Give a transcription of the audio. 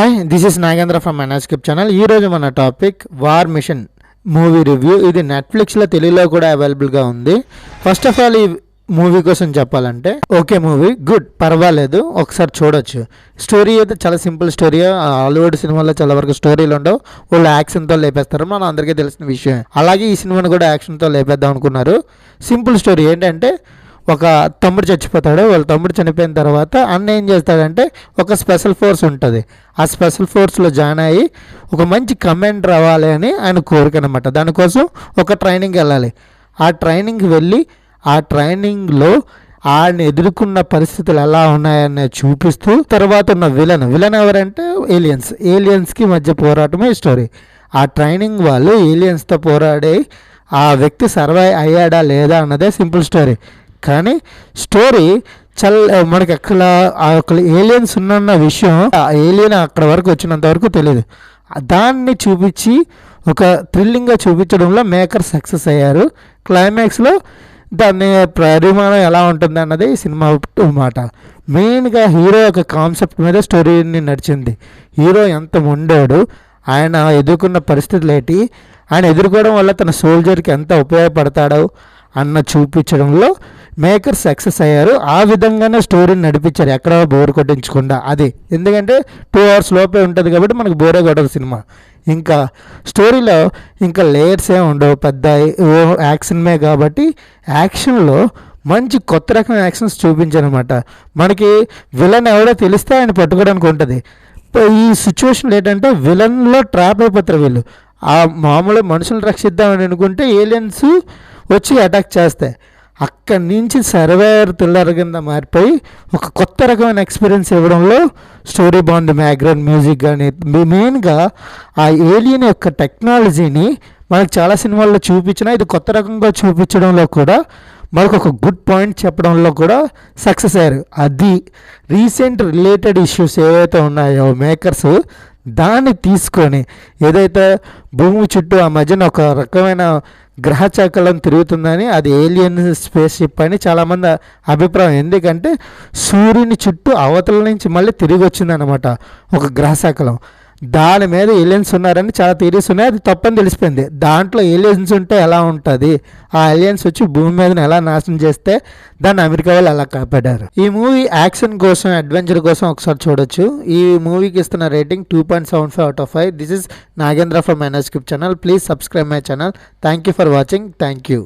Hi, this is Nagendra from ఎన్ఎస్కిప్ channel. ఈరోజు మన topic war mission movie review. ఇది నెట్ఫ్లిక్స్లో తెలుగులో కూడా అవైలబుల్గా ఉంది. ఫస్ట్ ఆఫ్ ఆల్ ఈ మూవీ కోసం చెప్పాలంటే ఓకే, మూవీ గుడ్, పర్వాలేదు, ఒకసారి చూడొచ్చు. స్టోరీ అయితే చాలా సింపుల్ స్టోరీ. హాలీవుడ్ సినిమాలో చాలా వరకు స్టోరీలు ఉండవు, వాళ్ళు యాక్షన్తో లేపేస్తారు, మన అందరికీ తెలిసిన విషయం. అలాగే ఈ సినిమాను కూడా యాక్షన్తో లేపేద్దాం అనుకున్నారు. సింపుల్ స్టోరీ ఏంటంటే, ఒక తమ్ముడు చచ్చిపోతాడు. వాళ్ళ తమ్ముడు చనిపోయిన తర్వాత అన్న ఏం చేస్తాడంటే, ఒక స్పెషల్ ఫోర్స్ ఉంటుంది, ఆ స్పెషల్ ఫోర్స్లో జాయిన్ అయ్యి ఒక మంచి కమాండర్ అవ్వాలి అని ఆయన కోరిక అనమాట. దానికోసం ఒక ట్రైనింగ్కి వెళ్ళాలి. ఆ ట్రైనింగ్కి వెళ్ళి ఆ ట్రైనింగ్లో ఆయన ఎదుర్కొన్న పరిస్థితులు ఎలా ఉన్నాయని చూపిస్తూ తర్వాత ఉన్న విలన్ ఎవరంటే ఏలియన్స్కి మధ్య పోరాటమే స్టోరీ. ఆ ట్రైనింగ్ వాళ్ళు ఏలియన్స్తో పోరాడి ఆ వ్యక్తి సర్వైవ్ అయ్యాడా లేదా అన్నదే సింపుల్ స్టోరీ. కానీ స్టోరీ మనకి అక్కడ ఏలియన్స్ ఉన్న విషయం, ఆ ఏలియన్ అక్కడ వరకు వచ్చినంత వరకు తెలియదు. దాన్ని చూపించి ఒక థ్రిల్లింగ్గా చూపించడంలో మేకర్ సక్సెస్ అయ్యారు. క్లైమాక్స్లో దాని పరిమాణం ఎలా ఉంటుంది అన్నది సినిమా మాట. మెయిన్గా హీరో యొక్క కాన్సెప్ట్ మీద స్టోరీని నడిచింది. హీరో ఎంత ఉండాడు, ఆయన ఎదుర్కొన్న పరిస్థితులు ఏంటి, ఆయన ఎదుర్కోవడం వల్ల తన సోల్జర్కి ఎంత ఉపయోగపడతాడో అన్న చూపించడంలో మేకర్ సక్సెస్ అయ్యారు. ఆ విధంగానే స్టోరీని నడిపించారు, ఎక్కడ బోర్ కొట్టించకుండా. అది ఎందుకంటే 2 hours లోపే ఉంటుంది కాబట్టి మనకు బోరే కొట్టదు సినిమా. ఇంకా స్టోరీలో ఇంకా లేయర్స్ ఉండవు, పెద్ద యాక్షన్మే కాబట్టి యాక్షన్లో మంచి కొత్త రకం యాక్షన్స్ చూపించారనమాట. మనకి విలన్ ఎవడో తెలిస్తే ఆయన పట్టుకోవడానికి ఉంటుంది. ఈ సిచ్యువేషన్ ఏంటంటే, విలన్లో ట్రాప్ అయిపోతారు వీళ్ళు. ఆ మామూలు మనుషులు రక్షిద్దామని అనుకుంటే ఏలియన్స్ వచ్చి అటాక్ చేస్తాయి. అక్కడి నుంచి సర్వేయర్ థ్రిల్లర్ కింద మారిపోయి ఒక కొత్త రకమైన ఎక్స్పీరియన్స్ ఇవ్వడంలో స్టోరీ బాగుంది. బ్యాక్గ్రౌండ్ మ్యూజిక్ కానీ మెయిన్గా ఆ ఏలియన్ యొక్క టెక్నాలజీని మనకు చాలా సినిమాల్లో చూపించినా ఇది కొత్త రకంగా చూపించడంలో కూడా మనకు ఒక గుడ్ పాయింట్ చెప్పడంలో కూడా సక్సెస్ అయ్యారు. అది రీసెంట్ రిలేటెడ్ ఇష్యూస్ ఏవైతే ఉన్నాయో మేకర్స్ దాన్ని తీసుకొని, ఏదైతే భూమి చుట్టూ ఆ మధ్యన ఒక రకమైన గ్రహచక్రం తిరుగుతుందని, అది ఏలియన్ స్పేస్ షిప్ అని చాలామంది అభిప్రాయం. ఎందుకంటే సూర్యుని చుట్టూ అవతల నుంచి మళ్ళీ తిరిగి వచ్చిందనమాట ఒక గ్రహచక్రం. దాని మీద ఏలియన్స్ ఉన్నారని చాలా థియరీస్ ఉన్నాయి. అది తప్పని తెలిసిపోయింది. దాంట్లో ఏలియన్స్ ఉంటే ఎలా ఉంటుంది, ఆ ఏలియన్స్ వచ్చి భూమి మీద ఎలా నాశనం చేస్తే దాన్ని అమెరికా వాళ్ళు ఎలా కాపాడారు. ఈ మూవీ యాక్షన్ కోసం, అడ్వెంచర్ కోసం ఒకసారి చూడొచ్చు. ఈ మూవీకి ఇస్తున్న rating 2.75 out of 5. This is Nagendra from ఎన్ఎస్కిప్ channel. Please subscribe my channel. Thank you for watching. Thank you.